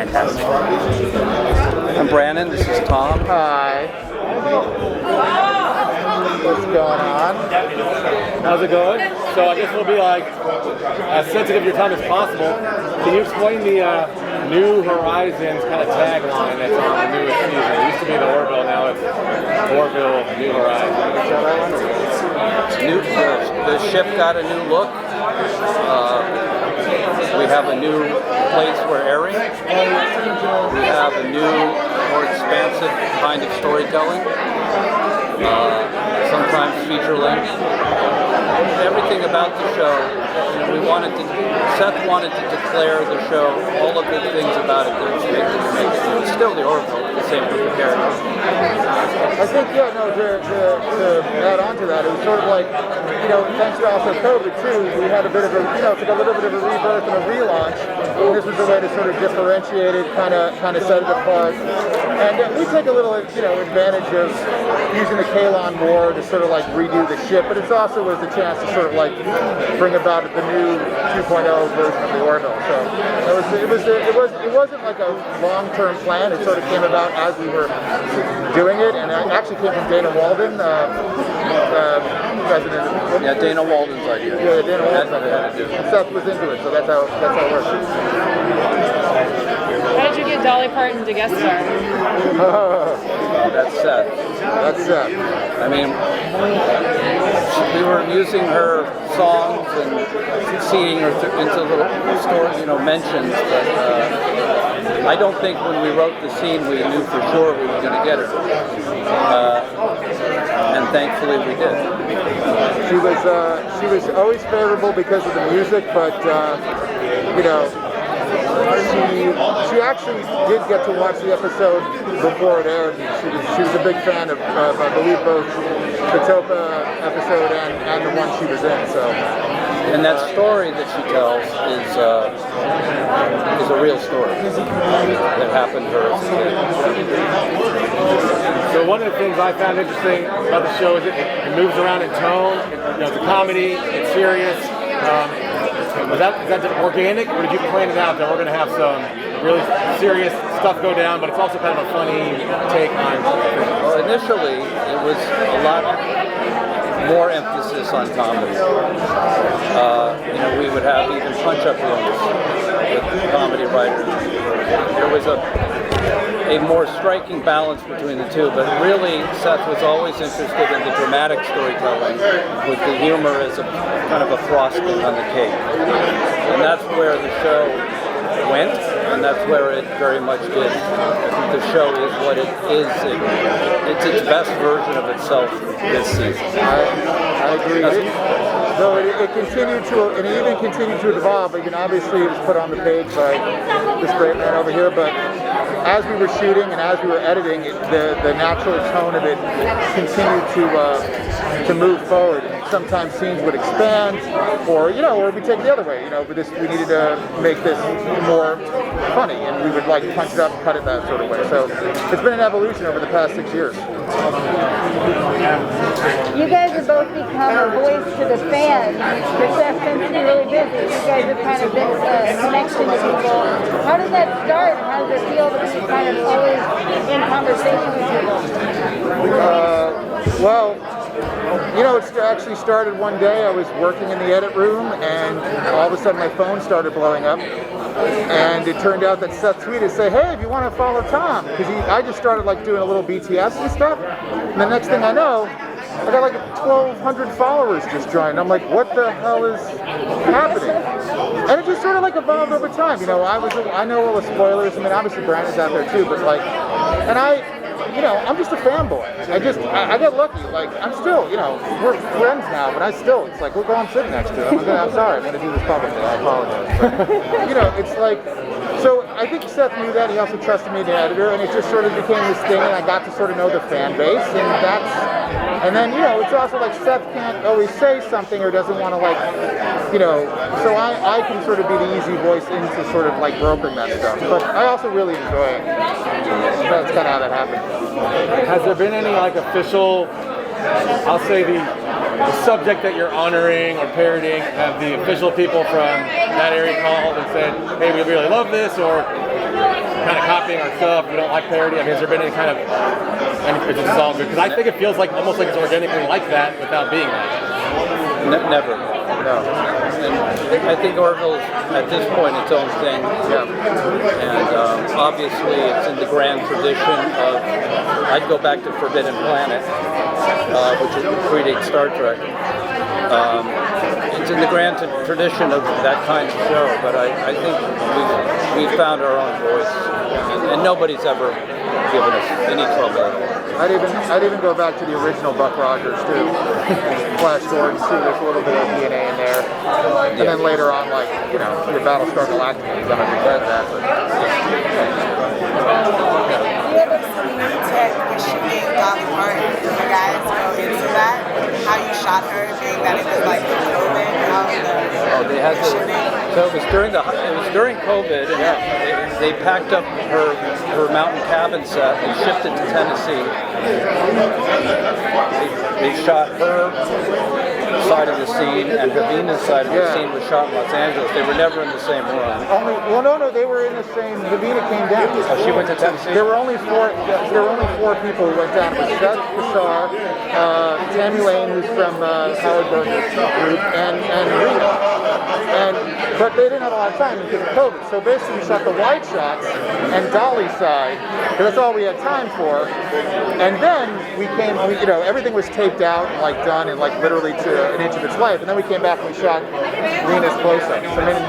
fantastic. I'm Brannon, this is Tom. Hi. What's going on? How's it going? So I guess we'll be like as sensitive of your time as possible. Can you explain the New Horizons kind of tagline that's on the newest season? It used to be the Orville, now it's Orville, New Horizons. The ship got a new look. We have a new place we're airing. We have a new, more expansive kind of storytelling. Sometimes feature length. Everything about the show, Seth wanted to declare the show, all of the things about it that was making it make it. It was still the Orville, the same group of characters. I think, to add on to that, it was sort of like, thanks to also COVID too, we had a bit of a, took a little bit of a rebirth and a relaunch, and this was a way to sort of differentiate it, kind of set it apart. And we take a little, advantage of using the Kalon more to sort of like redo the ship, but it's also was a chance to sort of like bring about the new 2.0 version of the Orville. So it wasn't like a long-term plan. It sort of came about as we were doing it, and it actually came from Dana Walden, president. Yeah, Dana Walden's idea. Yeah, Dana Walden's idea. Seth was into it, so that's how it works. How did you get Dolly Parton to guest star? That's Seth. That's Seth. I mean, we were using her songs and seeing her into little stories, mentions, but I don't think when we wrote the scene we knew for sure we were going to get her. And thankfully we did. She was always favorable because of the music, but she actually did get to watch the episode before it aired. She was a big fan of I believe both the Topa episode and the one she was in. So, and that story that she tells is a real story that happened to her as a kid. So one of the things I found interesting about the show is it moves around in tone. It's a comedy. It's serious. Is that organic, or did you plan it out that we're going to have some really serious stuff go down, but it's also kind of a funny take on things? Well, initially, it was a lot more emphasis on comedy. We would have even punch-up rooms with comedy writers. There was a more striking balance between the two, but really Seth was always interested in the dramatic storytelling with the humor as a kind of a frosting on the cake. And that's where the show went, and that's where it very much did. I think the show is what it is. It's its best version of itself this season. I agree. So it continued to, and it even continued to evolve. Obviously it was put on the page by this great man over here, but as we were shooting and as we were editing, the natural tone of it continued to move forward. And sometimes scenes would expand, or we take it the other way. We needed to make this more funny, and we would like punch it up, cut it that sort of way. So it's been an evolution over the past 6 years. You guys have both become a voice to the fans. Your Seth tends to be really busy. You guys have kind of been a connection to people. How does that start? How does it feel to be kind of always in conversation with people? It actually started one day. I was working in the edit room, and all of a sudden my phone started blowing up. And it turned out that Seth tweeted, say, hey, if you want to follow Tom, because I just started doing a little BTS and stuff. And the next thing I know, I got 1,200 followers just joined. I'm like, what the hell is happening? And it just sort of evolved over time. I know all the spoilers. Obviously Brandon's out there too, but I'm just a fanboy. I got lucky. I'm still, we're friends now, but it's look who I'm sitting next to. I'm sorry, I'm going to do this publicly. I apologize. But, so I think Seth knew that. He also trusted me, the editor, and it just sort of became this thing, and I got to sort of know the fan base, and then, it's also Seth can't always say something or doesn't want to so I can sort of be the easy voice into sort of brokering that stuff. But I also really enjoy it. So that's kind of how that happened. Has there been any official I'll say the subject that you're honoring or parodying, have the official people from that area called and said, hey, we really love this, or kind of copying our stuff, we don't like parody? I mean, has there been any kind of, it's just all good? Because I think it feels like almost like it's organically like that without being that. Never. No. And I think Orville is, at this point, its own thing. Yeah. And obviously it's in the grand tradition of, I'd go back to Forbidden Planet, which predates Star Trek. It's in the grand tradition of that kind of show, but I think we've found our own voice, and nobody's ever given us any trouble at all. I'd even go back to the original Buck Rogers too. Flash Gordon, see there's a little bit of DNA in there. And then later on, like, you know, your Battlestar Galactica, you're gonna regret that. But You ever seen tech with shooting Dolly Parton? You guys go into that? How you shot her, being that it was like the COVID, how They had to, so it was during COVID, and they packed up her mountain cabin set and shipped it to Tennessee. They shot her side of the scene, and Havina's side of the scene was shot in Los Angeles. They were never in the same room. No, they were in the same. Havina came down. Oh, she went to Tennessee? There were only four people who went down. It was Seth MacFarlane, Tammy Lane, who's from Howard Berger's group, and Rita. But they didn't have a lot of time because of COVID. So basically we shot the wide shots and Dolly's side, because that's all we had time for. And then everything was taped out and like done and like literally to an inch of its life. And then we came back and we shot Rena's close-ups. I mean,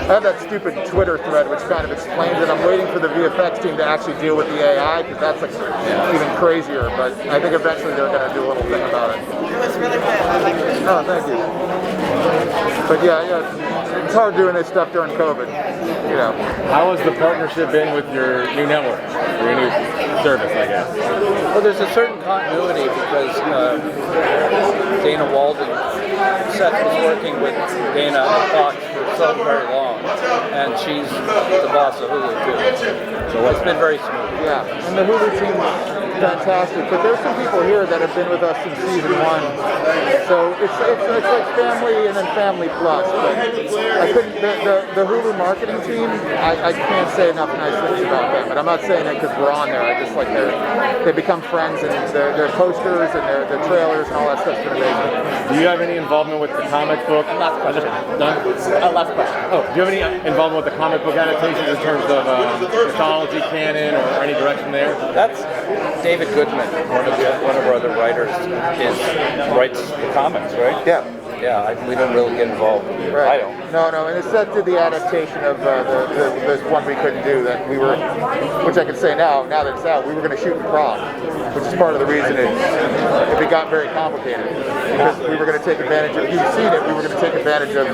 I have that stupid Twitter thread which kind of explains it. I'm waiting for the VFX team to actually deal with the AI, because that's like even crazier. But I think eventually they're going to do a little thing about it. It was really good. I like it. Oh, thank you. But yeah, it's hard doing this stuff during COVID. You know. How has the partnership been with your new network, or your new service, I guess? Well, there's a certain continuity because Dana Walden, Seth was working with Dana at Fox for so very long, and she's the boss of Hulu too. So it's been very smooth. Yeah, and the Hulu team is fantastic. But there's some people here that have been with us since season 1. So it's like family and then family plus. But I couldn't, the Hulu marketing team, I can't say enough nice things about them. But I'm not saying that because we're on there. I just like they become friends, and their posters and their trailers and all that stuff's been amazing. Do you have any involvement with the comic book? Last question. None? Last question. Oh, do you have any involvement with the comic book adaptations in terms of mythology, canon, or any direction there? That's David Goodman, one of our other writers, writes the comics, right? Yeah. Yeah, we don't really get involved. Right. I don't. No, and it's set to the adaptation of the one we couldn't do that we were, which I can say now that it's out, we were going to shoot in Prague, which is part of the reason it got very complicated, because we were going to take advantage of, if you've seen it, we were going to take advantage of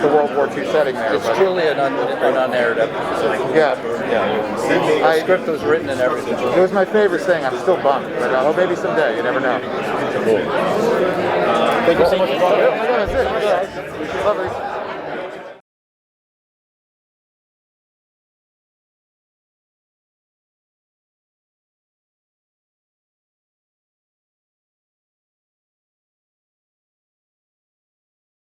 the World War II setting there. It's truly an unaired episode. Yeah. The script was written and everything. It was my favorite thing. I'm still bummed, but maybe someday. You never know. Cool. Thank you so much for coming. Yeah, that's it. Lovely.